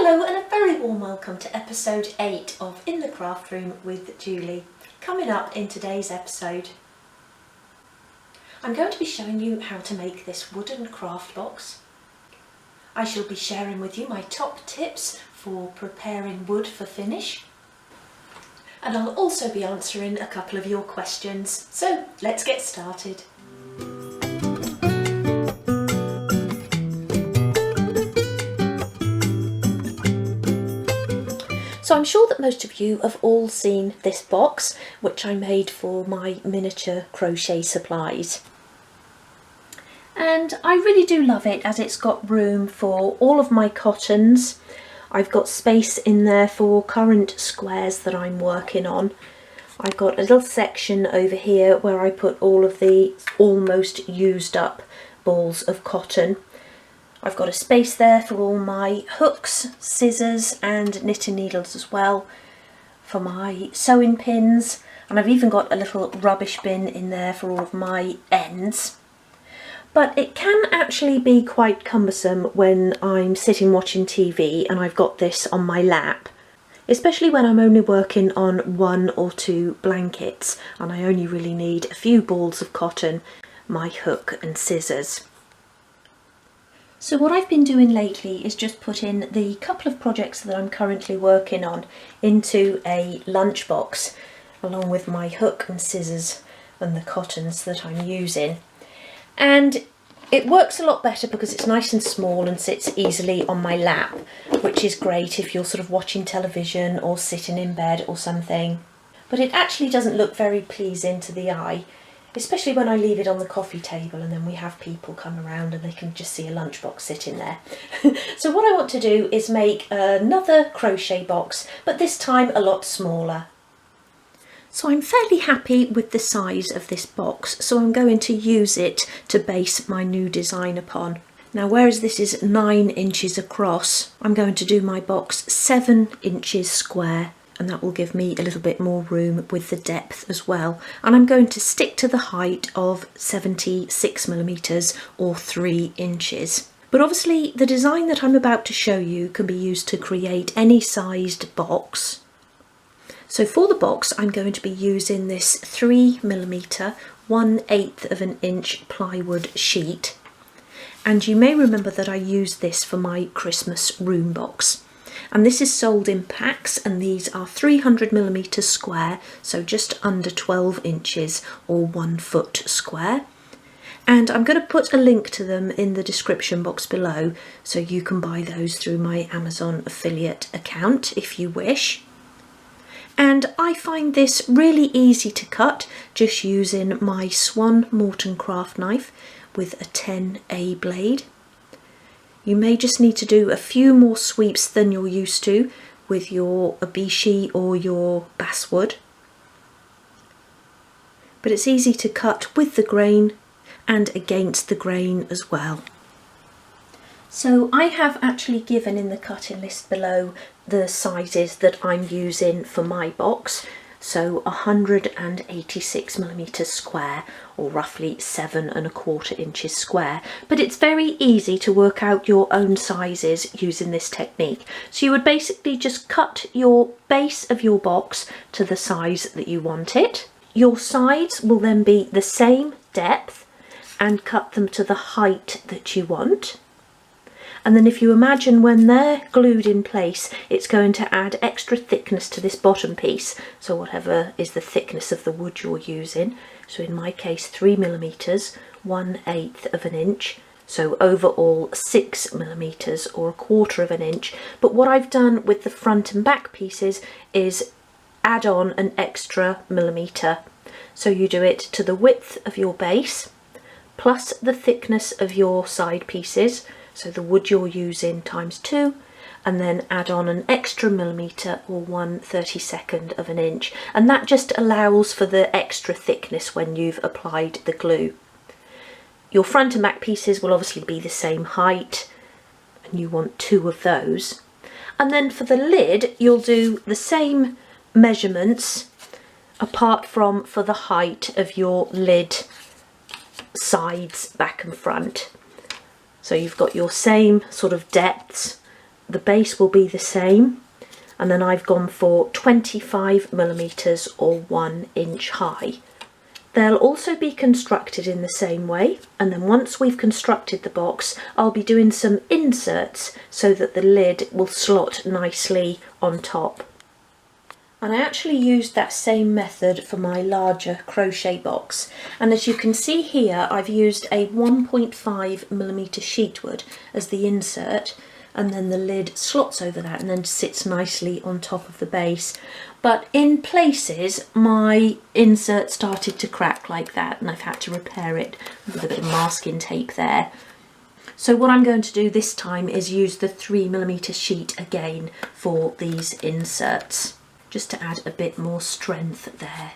Hello and a very warm welcome to episode 8 of In the Craft Room with Julie. Coming up in today's episode, I'm going to be showing you how to make this wooden craft box. I shall be sharing with you my top tips for preparing wood for finish. And I'll also be answering a couple of your questions. So let's get started. So I'm sure that most of you have all seen this box, which I made for my miniature crochet supplies. And I really do love it as it's got room for all of my cottons. I've got space in there for current squares that I'm working on. I've got a little section over here where I put all of the almost used up balls of cotton. I've got a space there for all my hooks, scissors and knitting needles as well, for my sewing pins, and I've even got a little rubbish bin in there for all of my ends. But it can actually be quite cumbersome when I'm sitting watching TV and I've got this on my lap, especially when I'm only working on 1 or 2 blankets and I only really need a few balls of cotton, my hook and scissors. So what I've been doing lately is just putting the couple of projects that I'm currently working on into a lunchbox, along with my hook and scissors and the cottons that I'm using. And it works a lot better because it's nice and small and sits easily on my lap, which is great if you're sort of watching television or sitting in bed or something. But it actually doesn't look very pleasing to the eye, especially when I leave it on the coffee table and then we have people come around and they can just see a lunchbox sitting there. So what I want to do is make another crochet box, but this time a lot smaller. So I'm fairly happy with the size of this box, so I'm going to use it to base my new design upon. Now, whereas this is 9 inches across, I'm going to do my box 7 inches square, and that will give me a little bit more room with the depth as well. And I'm going to stick to the height of 76mm or 3 inches. But obviously the design that I'm about to show you can be used to create any sized box. So for the box I'm going to be using this 3mm 1/8 of an inch plywood sheet. And you may remember that I used this for my Christmas room box. And this is sold in packs, and these are 300mm square, so just under 12 inches or 1 foot square. And I'm going to put a link to them in the description box below, so you can buy those through my Amazon affiliate account if you wish. And I find this really easy to cut, just using my Swan Morton craft knife with a 10A blade. You may just need to do a few more sweeps than you're used to with your Abishi or your Basswood. But it's easy to cut with the grain and against the grain as well. So I have actually given in the cutting list below the sizes that I'm using for my box. So 186mm square, or roughly 7 1/4 inches square. But it's very easy to work out your own sizes using this technique. So you would basically just cut your base of your box to the size that you want it. Your sides will then be the same depth and cut them to the height that you want. And then if you imagine when they're glued in place, it's going to add extra thickness to this bottom piece. So whatever is the thickness of the wood you're using. So in my case, 3mm, 1/8 of an inch. So overall 6mm or 1/4 of an inch. But what I've done with the front and back pieces is add on an extra millimetre. So you do it to the width of your base, plus the thickness of your side pieces. So the wood you're using times 2, and then add on an extra millimetre or 1/32 of an inch. And that just allows for the extra thickness when you've applied the glue. Your front and back pieces will obviously be the same height, and you want 2 of those. And then for the lid, you'll do the same measurements, apart from for the height of your lid sides, back and front. So you've got your same sort of depths the base will be the same, and then I've gone for 25mm or 1 inch high. They'll also be constructed in the same way, and then once we've constructed the box, I'll be doing some inserts so that the lid will slot nicely on top. And I actually used that same method for my larger crochet box, and as you can see here, I've used a 1.5mm sheet wood as the insert, and then the lid slots over that and then sits nicely on top of the base. But in places my insert started to crack like that, and I've had to repair it with a bit of masking tape there. So what I'm going to do this time is use the 3mm sheet again for these inserts, just to add a bit more strength there.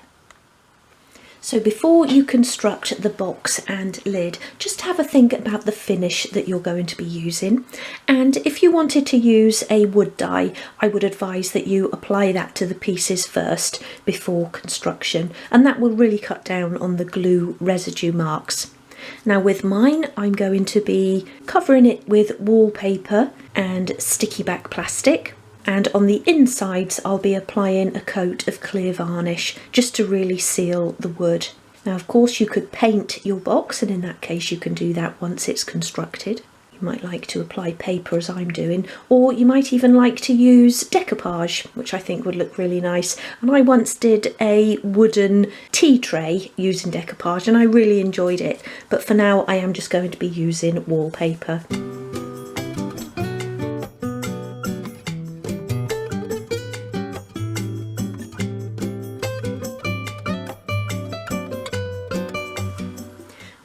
So before you construct the box and lid, just have a think about the finish that you're going to be using. And if you wanted to use a wood dye, I would advise that you apply that to the pieces first before construction, and that will really cut down on the glue residue marks. Now with mine, I'm going to be covering it with wallpaper and sticky back plastic. And on the insides I'll be applying a coat of clear varnish just to really seal the wood. Now of course you could paint your box, and in that case you can do that once it's constructed. You might like to apply paper as I'm doing, or you might even like to use decoupage, which I think would look really nice. And I once did a wooden tea tray using decoupage and I really enjoyed it, but for now I am just going to be using wallpaper.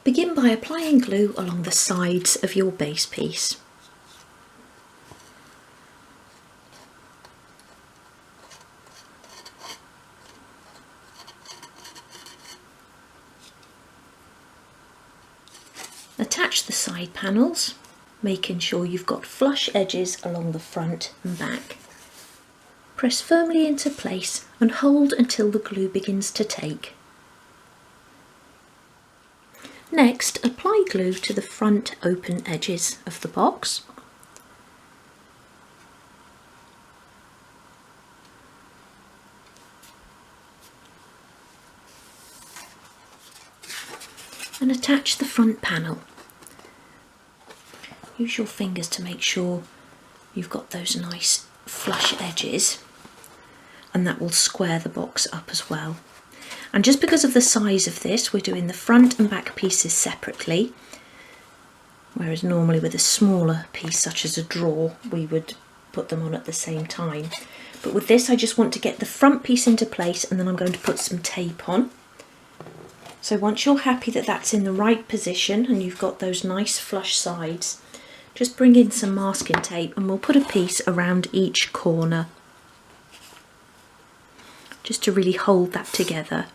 Begin by applying glue along the sides of your base piece. Attach the side panels, making sure you've got flush edges along the front and back. Press firmly into place and hold until the glue begins to take. Next, apply glue to the front open edges of the box. And attach the front panel. Use your fingers to make sure you've got those nice flush edges, and that will square the box up as well. And just because of the size of this, we're doing the front and back pieces separately, whereas normally with a smaller piece such as a drawer we would put them on at the same time. But with this I just want to get the front piece into place, and then I'm going to put some tape on. So once you're happy that that's in the right position and you've got those nice flush sides, just bring in some masking tape and we'll put a piece around each corner, just to really hold that together.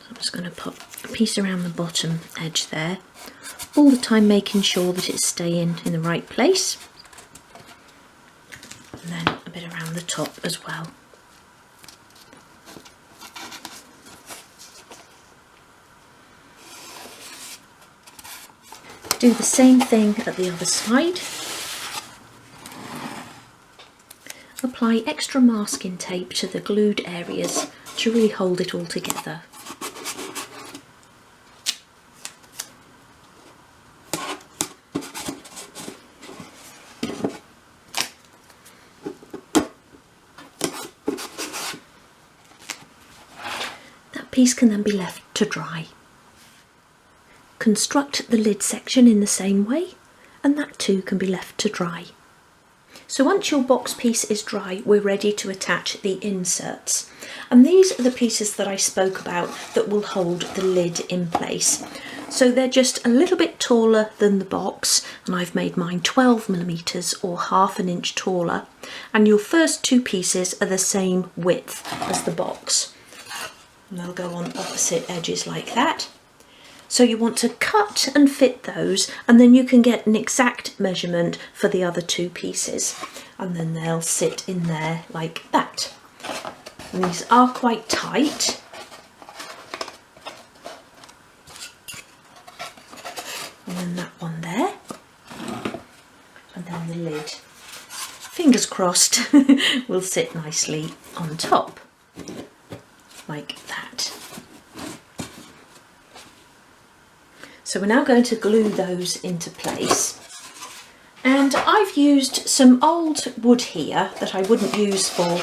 I'm just going to put a piece around the bottom edge there, all the time making sure that it's staying in the right place, and then a bit around the top as well. Do the same thing at the other side. Apply extra masking tape to the glued areas to really hold it all together. That piece can then be left to dry. Construct the lid section in the same way, and that too can be left to dry. So once your box piece is dry, we're ready to attach the inserts. And these are the pieces that I spoke about that will hold the lid in place. So they're just a little bit taller than the box, and I've made mine 12mm or ½ an inch taller. And your first two pieces are the same width as the box. And they'll go on opposite edges like that. So you want to cut and fit those, and then you can get an exact measurement for the other two pieces, and then they'll sit in there like that. And these are quite tight. And then that one there. And then then the lid, fingers crossed, will sit nicely on top, like that. So we're now going to glue those into place. And I've used some old wood here that I wouldn't use for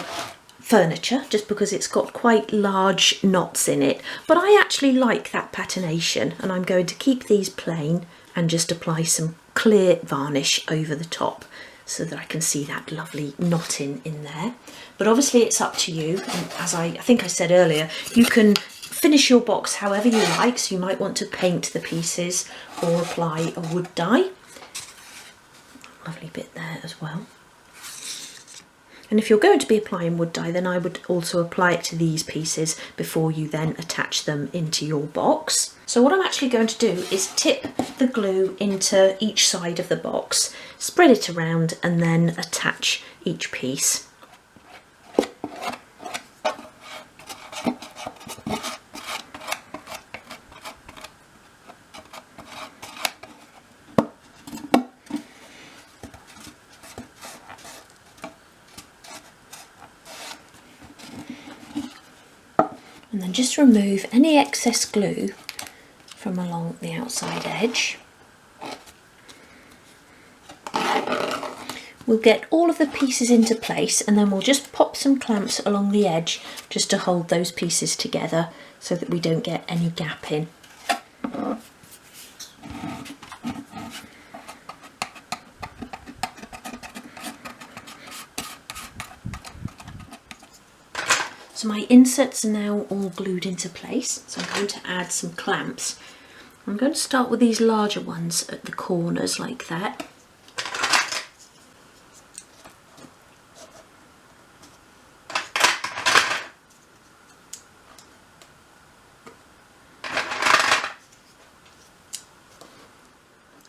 furniture, just because it's got quite large knots in it, but I actually like that patination, and I'm going to keep these plain and just apply some clear varnish over the top so that I can see that lovely knotting in there. But obviously it's up to you, and as I think I said earlier, you can finish your box however you like, so you might want to paint the pieces or apply a wood dye. Lovely bit there as well. And if you're going to be applying wood dye, then I would also apply it to these pieces before you then attach them into your box. So what I'm actually going to do is tip the glue into each side of the box, spread it around, and then attach each piece. And then just remove any excess glue from along the outside edge. We'll get all of the pieces into place, and then we'll just pop some clamps along the edge just to hold those pieces together so that we don't get any gap in. So my inserts are now all glued into place, so I'm going to add some clamps. I'm going to start with these larger ones at the corners like that.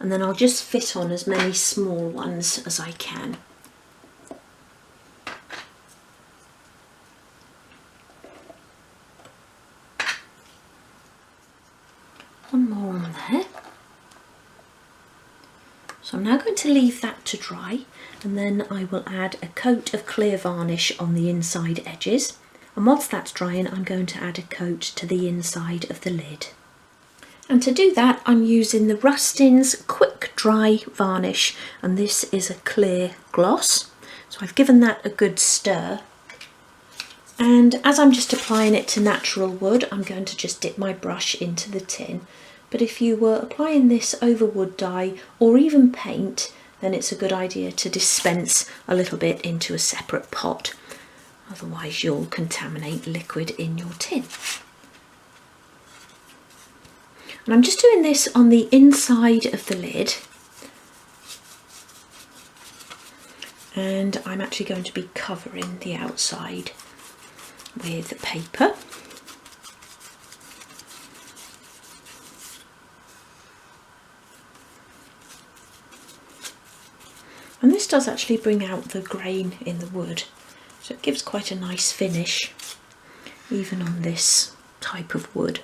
And then I'll just fit on as many small ones as I can. One more on there. So I'm now going to leave that to dry, and then I will add a coat of clear varnish on the inside edges. And whilst that's drying, I'm going to add a coat to the inside of the lid. And to do that, I'm using the Rustin's Quick Dry Varnish, and this is a clear gloss. So I've given that a good stir. And as I'm just applying it to natural wood, I'm going to just dip my brush into the tin. But if you were applying this over wood dye or even paint, then it's a good idea to dispense a little bit into a separate pot. Otherwise you'll contaminate liquid in your tin. And I'm just doing this on the inside of the lid. And I'm actually going to be covering the outside with paper. And this does actually bring out the grain in the wood, so it gives quite a nice finish, even on this type of wood.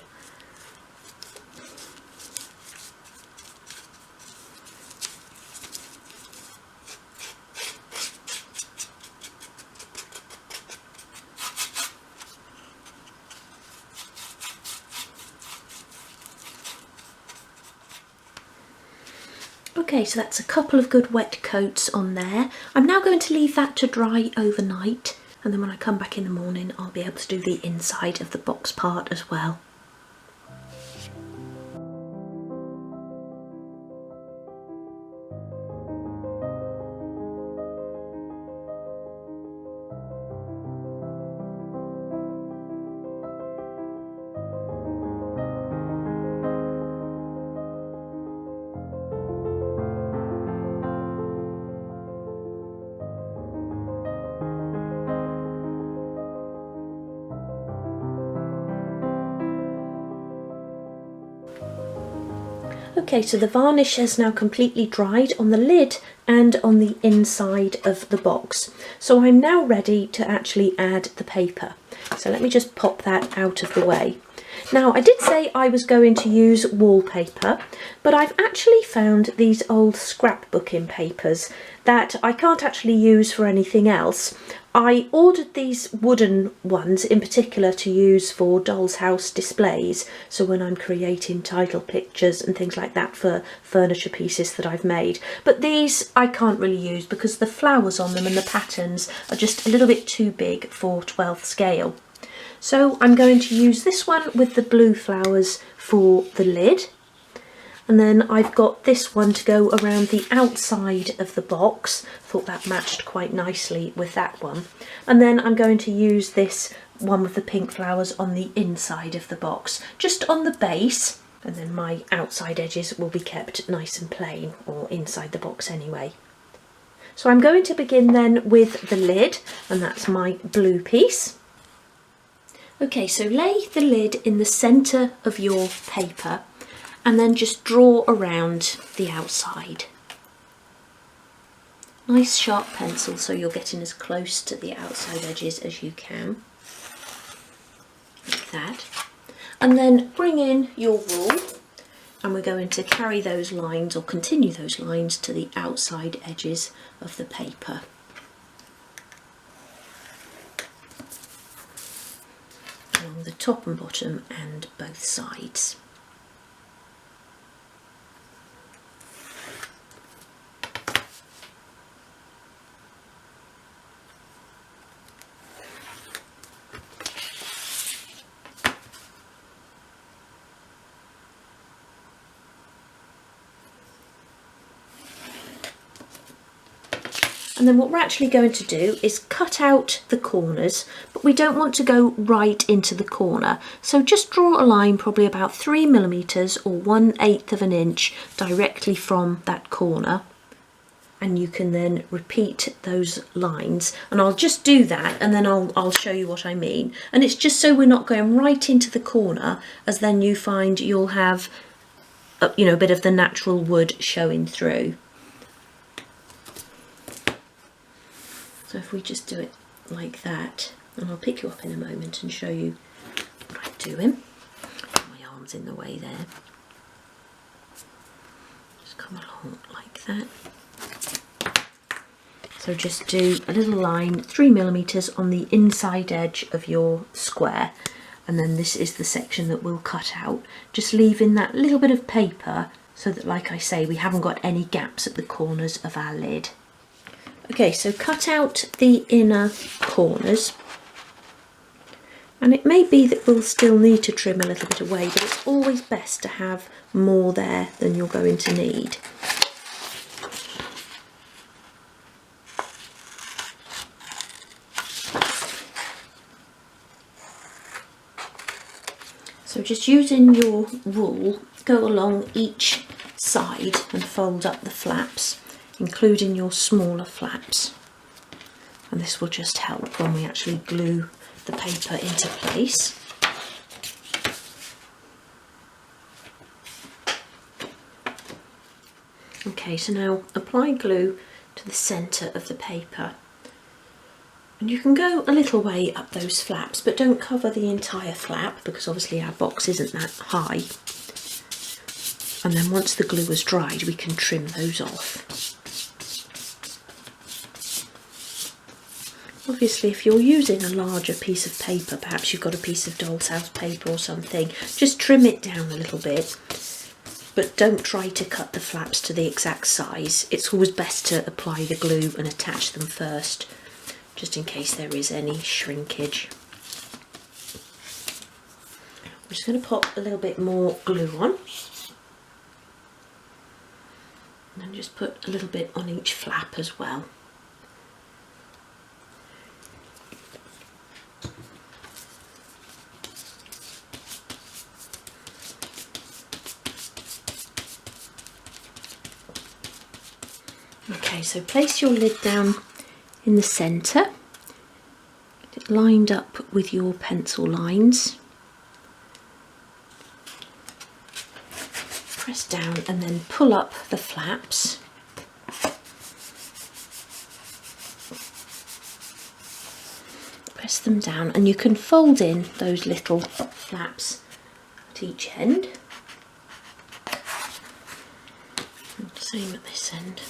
Okay, so that's a couple of good wet coats on there. I'm now going to leave that to dry overnight, and then when I come back in the morning I'll be able to do the inside of the box part as well. Okay, so the varnish has now completely dried on the lid and on the inside of the box. So I'm now ready to actually add the paper. So let me just pop that out of the way. Now, I did say I was going to use wallpaper, but I've actually found these old scrapbooking papers that I can't actually use for anything else. I ordered these wooden ones in particular to use for doll's house displays, so when I'm creating title pictures and things like that for furniture pieces that I've made. But these I can't really use because the flowers on them and the patterns are just a little bit too big for 12th scale. So I'm going to use this one with the blue flowers for the lid. And then I've got this one to go around the outside of the box. Thought that matched quite nicely with that one. And then I'm going to use this one with the pink flowers on the inside of the box, just on the base. And then my outside edges will be kept nice and plain, or inside the box anyway. So I'm going to begin then with the lid, and that's my blue piece. Okay, so lay the lid in the centre of your paper and then just draw around the outside. Nice sharp pencil so you're getting as close to the outside edges as you can, like that. And then bring in your wool, and we're going to carry those lines or continue those lines to the outside edges of the paper. Along the top and bottom and both sides. And then what we're actually going to do is cut out the corners, but we don't want to go right into the corner. So just draw a line probably about 3 millimeters or 1/8 of an inch directly from that corner. And you can then repeat those lines. And I'll just do that and then I'll show you what I mean. And it's just so we're not going right into the corner, as then you find you'll have a bit of the natural wood showing through. So if we just do it like that, and I'll pick you up in a moment and show you what I'm doing. My arm's in the way there. Just come along like that. So just do a little line, 3 millimeters on the inside edge of your square, and then this is the section that we'll cut out, just leaving that little bit of paper so that, like I say, we haven't got any gaps at the corners of our lid. Okay, so cut out the inner corners, and it may be that we'll still need to trim a little bit away, but it's always best to have more there than you're going to need. So just using your wool, go along each side and fold up the flaps, including your smaller flaps, and this will just help when we actually glue the paper into place. Okay, so now apply glue to the centre of the paper, and you can go a little way up those flaps, but don't cover the entire flap because obviously our box isn't that high. And then once the glue has dried, we can trim those off. Obviously, if you're using a larger piece of paper, perhaps you've got a piece of doll's house paper or something, just trim it down a little bit, but don't try to cut the flaps to the exact size. It's always best to apply the glue and attach them first, just in case there is any shrinkage. I'm just going to pop a little bit more glue on, and then just put a little bit on each flap as well. Okay, so place your lid down in the centre, get it lined up with your pencil lines, press down and then pull up the flaps. Press them down, and you can fold in those little flaps at each end. And same at this end.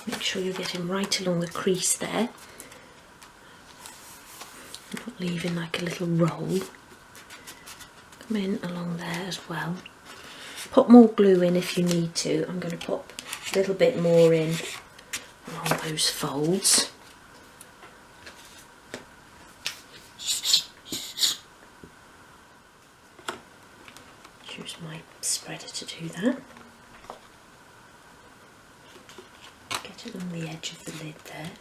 Make sure you're getting right along the crease there, not leaving like a little roll. Come in along there as well. Put more glue in if you need to. I'm going to pop a little bit more in along those folds. Use my spreader to do that. Get it on the edge of the lid there.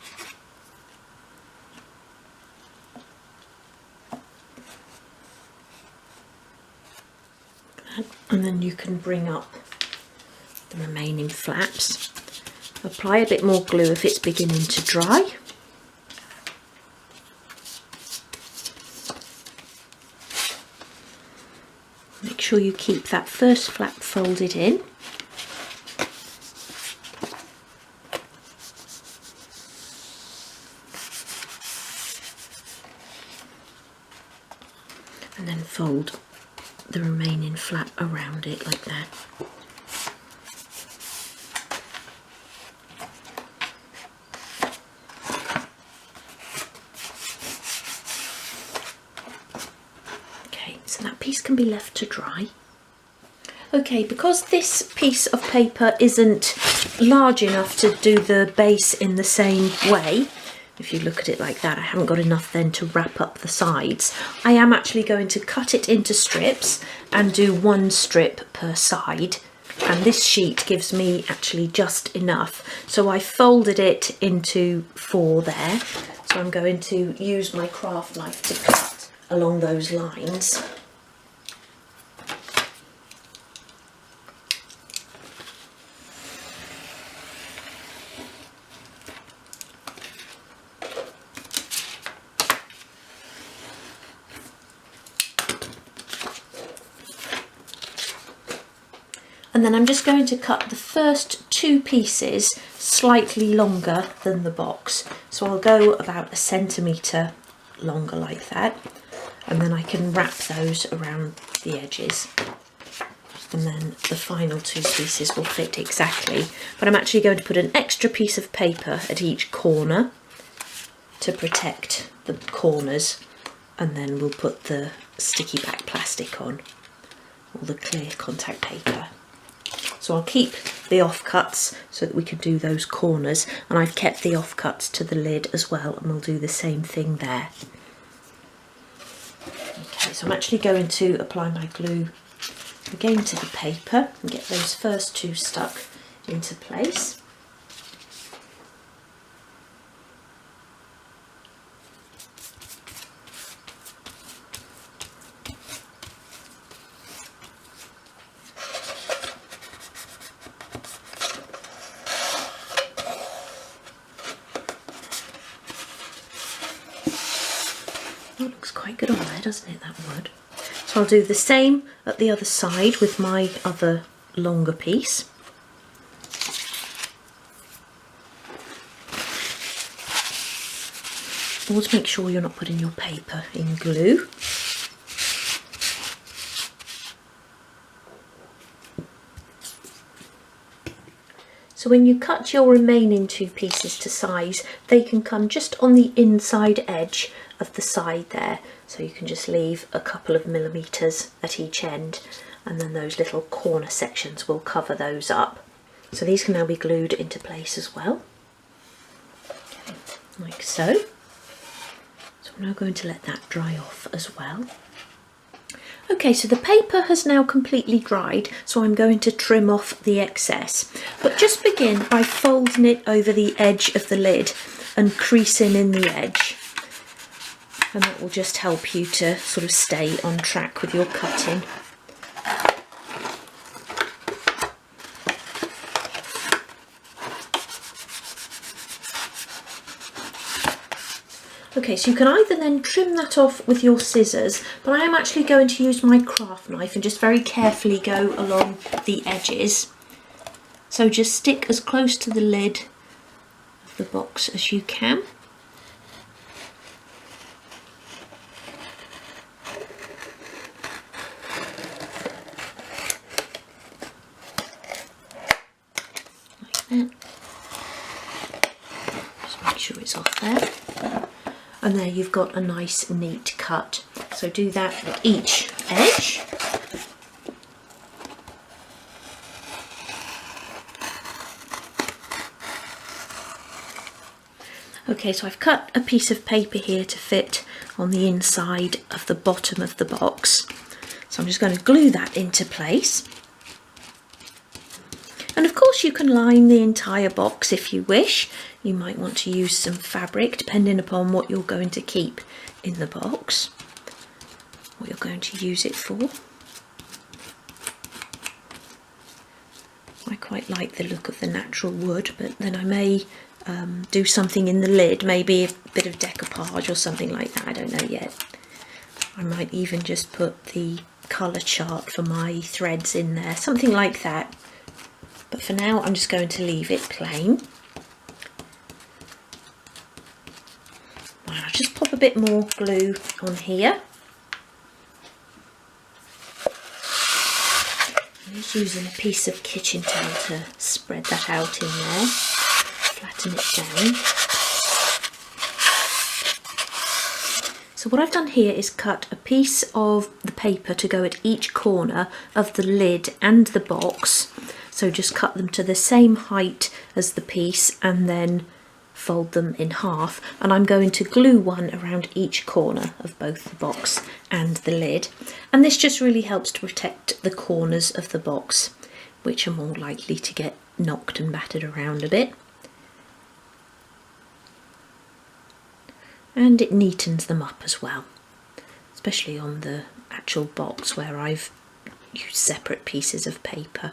And then you can bring up the remaining flaps. Apply a bit more glue if it's beginning to dry. Make sure you keep that first flap folded in. And then fold the remaining flap around it like that. Okay, so that piece can be left to dry. Okay, because this piece of paper isn't large enough to do the base in the same way, if you look at it like that, I haven't got enough then to wrap up the sides. I am actually going to cut it into strips and do one strip per side. And this sheet gives me actually just enough. So I folded it into 4 there. So I'm going to use my craft knife to cut along those lines. And then I'm just going to cut the first 2 pieces slightly longer than the box. So I'll go about 1 centimetre longer like that. And then I can wrap those around the edges. And then the final 2 pieces will fit exactly. But I'm actually going to put an extra piece of paper at each corner to protect the corners. And then we'll put the sticky back plastic on, or the clear contact paper. So I'll keep the offcuts so that we can do those corners, and I've kept the offcuts to the lid as well, and we'll do the same thing there. Okay, so I'm actually going to apply my glue again to the paper and get those first 2 stuck into place. Oh, it looks quite good on there, doesn't it, that wood? So I'll do the same at the other side with my other longer piece. Always make sure you're not putting your paper in glue. So when you cut your remaining 2 pieces to size, they can come just on the inside edge of the side there. So you can just leave a couple of millimetres at each end, and then those little corner sections will cover those up. So these can now be glued into place as well, okay, like so. So I'm now going to let that dry off as well. Okay, so the paper has now completely dried, so I'm going to trim off the excess. But just begin by folding it over the edge of the lid and creasing in the edge. And that will just help you to sort of stay on track with your cutting. Okay, so you can either then trim that off with your scissors, but I am actually going to use my craft knife and just very carefully go along the edges. So just stick as close to the lid the box as you can. Like that. Just make sure it's off there. And there you've got a nice neat cut. So do that at each edge. Okay, so I've cut a piece of paper here to fit on the inside of the bottom of the box. So I'm just going to glue that into place. And of course you can line the entire box if you wish. You might want to use some fabric depending upon what you're going to keep in the box, what you're going to use it for. I quite like the look of the natural wood, but then I may do something in the lid, maybe a bit of decoupage or something like that, I don't know yet. I might even just put the colour chart for my threads in there, something like that. But for now I'm just going to leave it plain. I'll just pop a bit more glue on here. I'm just using a piece of kitchen towel to spread that out in there, flatten it down. So what I've done here is cut a piece of the paper to go at each corner of the lid and the box. So just cut them to the same height as the piece and then fold them in half, and I'm going to glue one around each corner of both the box and the lid, and this just really helps to protect the corners of the box, which are more likely to get knocked and battered around a bit, and it neatens them up as well, especially on the actual box where I've used separate pieces of paper.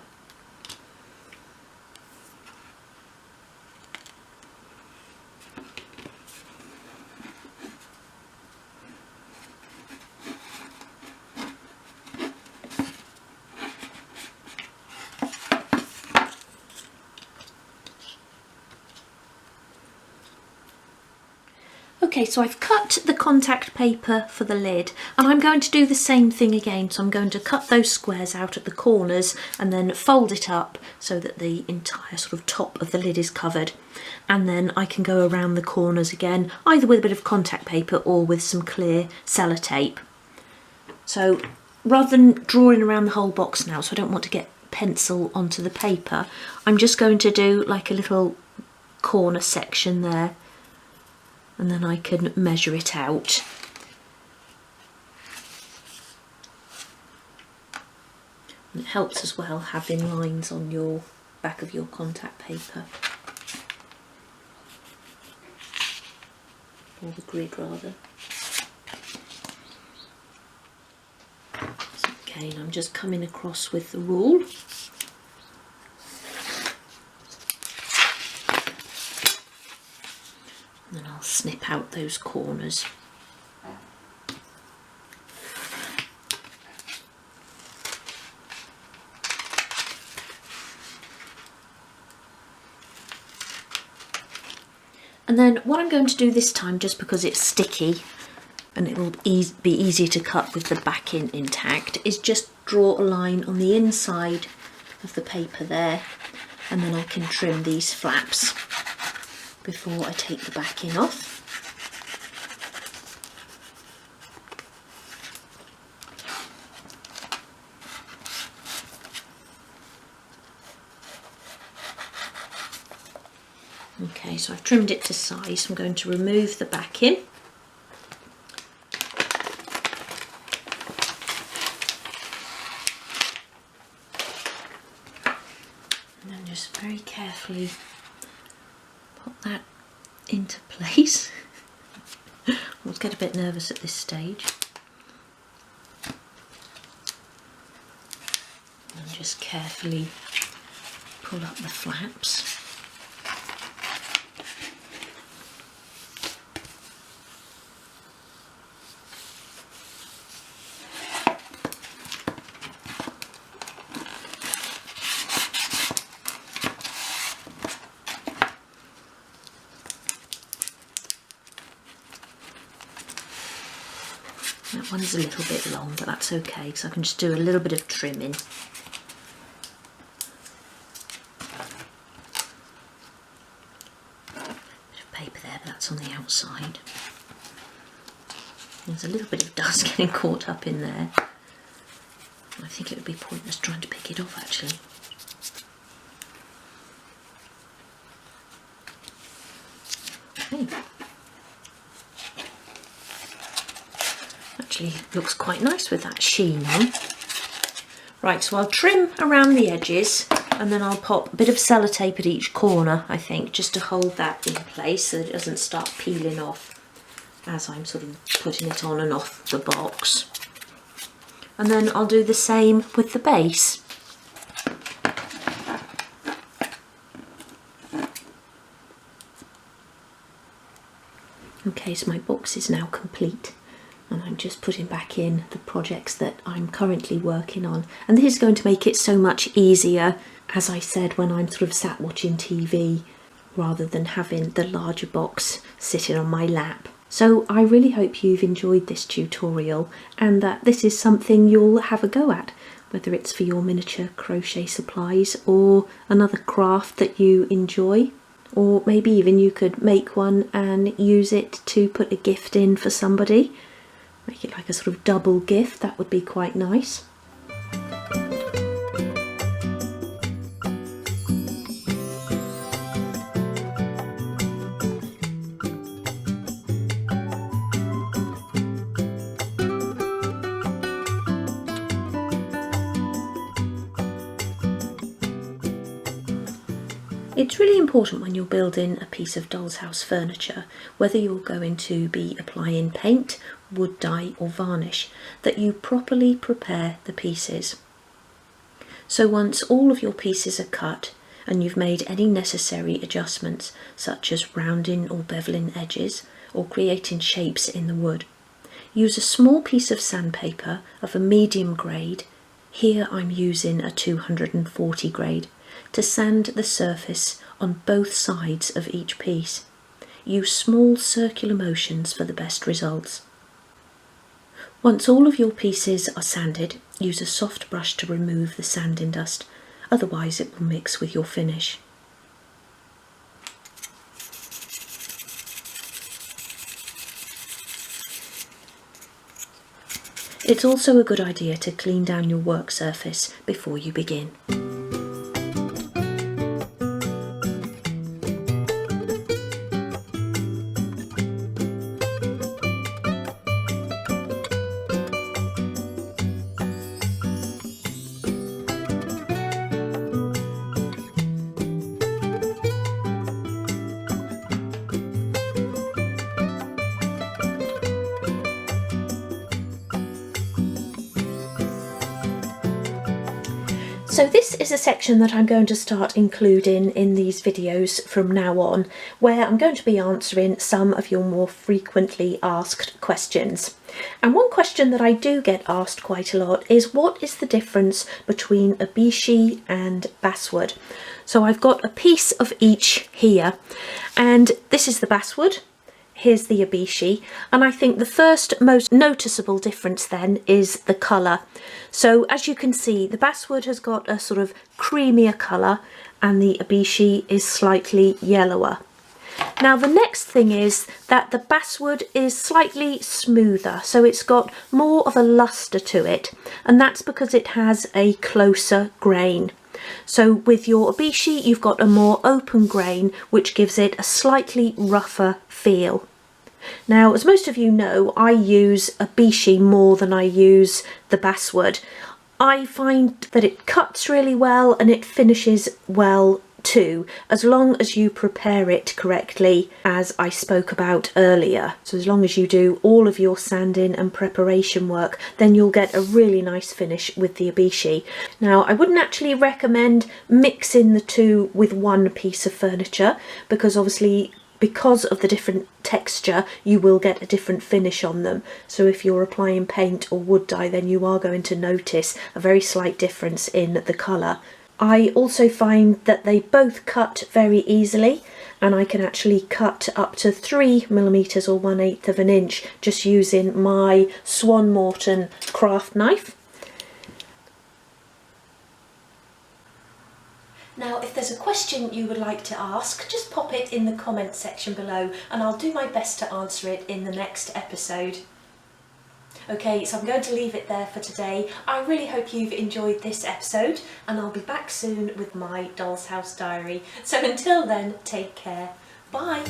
Okay, so I've cut the contact paper for the lid, and I'm going to do the same thing again. So I'm going to cut those squares out at the corners and then fold it up so that the entire sort of top of the lid is covered. And then I can go around the corners again, either with a bit of contact paper or with some clear sellotape. So rather than drawing around the whole box now, so I don't want to get pencil onto the paper, I'm just going to do like a little corner section there, and then I can measure it out. And it helps as well having lines on your back of your contact paper, or the grid rather. So again, I'm just coming across with the rule. And then I'll snip out those corners. And then what I'm going to do this time, just because it's sticky and it will be easier to cut with the backing intact, is just draw a line on the inside of the paper there, and then I can trim these flaps before I take the backing off. Okay, so I've trimmed it to size. I'm going to remove the backing. And then just very carefully put that into place. I always get a bit nervous at this stage. And just carefully pull up the flaps. That one is a little bit long, but that's okay because I can just do a little bit of trimming. Bit of paper there, but that's on the outside. There's a little bit of dust getting caught up in there. I think it would be pointless trying to pick it off actually. Okay. Actually looks quite nice with that sheen on. Right, so I'll trim around the edges and then I'll pop a bit of sellotape at each corner, I think, just to hold that in place so that it doesn't start peeling off as I'm sort of putting it on and off the box. And then I'll do the same with the base. Okay, so my box is now complete and I'm just putting back in the projects that I'm currently working on. And this is going to make it so much easier, as I said, when I'm sort of sat watching TV rather than having the larger box sitting on my lap. So I really hope you've enjoyed this tutorial and that this is something you'll have a go at, whether it's for your miniature crochet supplies or another craft that you enjoy, or maybe even you could make one and use it to put a gift in for somebody. Make it like a sort of double gift, that would be quite nice. It's really important when you're building a piece of doll's house furniture, whether you're going to be applying paint, wood dye or varnish, that you properly prepare the pieces. So once all of your pieces are cut and you've made any necessary adjustments, such as rounding or beveling edges or creating shapes in the wood, use a small piece of sandpaper of a medium grade, here I'm using a 240 grade, to sand the surface on both sides of each piece. Use small circular motions for the best results. Once all of your pieces are sanded, use a soft brush to remove the sanding dust, otherwise it will mix with your finish. It's also a good idea to clean down your work surface before you begin. So this is a section that I'm going to start including in these videos from now on, where I'm going to be answering some of your more frequently asked questions. And one question that I do get asked quite a lot is, what is the difference between Abishi and Basswood? So I've got a piece of each here, and this is the Basswood. Here's the Abishi, and I think the first most noticeable difference then is the colour. So as you can see, the Basswood has got a sort of creamier colour and the Abishi is slightly yellower. Now the next thing is that the Basswood is slightly smoother, so it's got more of a lustre to it, and that's because it has a closer grain. So with your Abishi you've got a more open grain, which gives it a slightly rougher feel. Now, as most of you know, I use Abishi more than I use the Basswood. I find that it cuts really well and it finishes well too, as long as you prepare it correctly, as I spoke about earlier. So as long as you do all of your sanding and preparation work, then you'll get a really nice finish with the Abishi. Now, I wouldn't actually recommend mixing the two with one piece of furniture, because obviously because of the different texture you will get a different finish on them. So if you're applying paint or wood dye, then you are going to notice a very slight difference in the colour. I also find that they both cut very easily, and I can actually cut up to 3mm or 1/8 of an inch just using my Swan Morton craft knife. Now, if there's a question you would like to ask, just pop it in the comments section below and I'll do my best to answer it in the next episode. Okay, so I'm going to leave it there for today. I really hope you've enjoyed this episode and I'll be back soon with my Doll's House Diary. So until then, take care. Bye!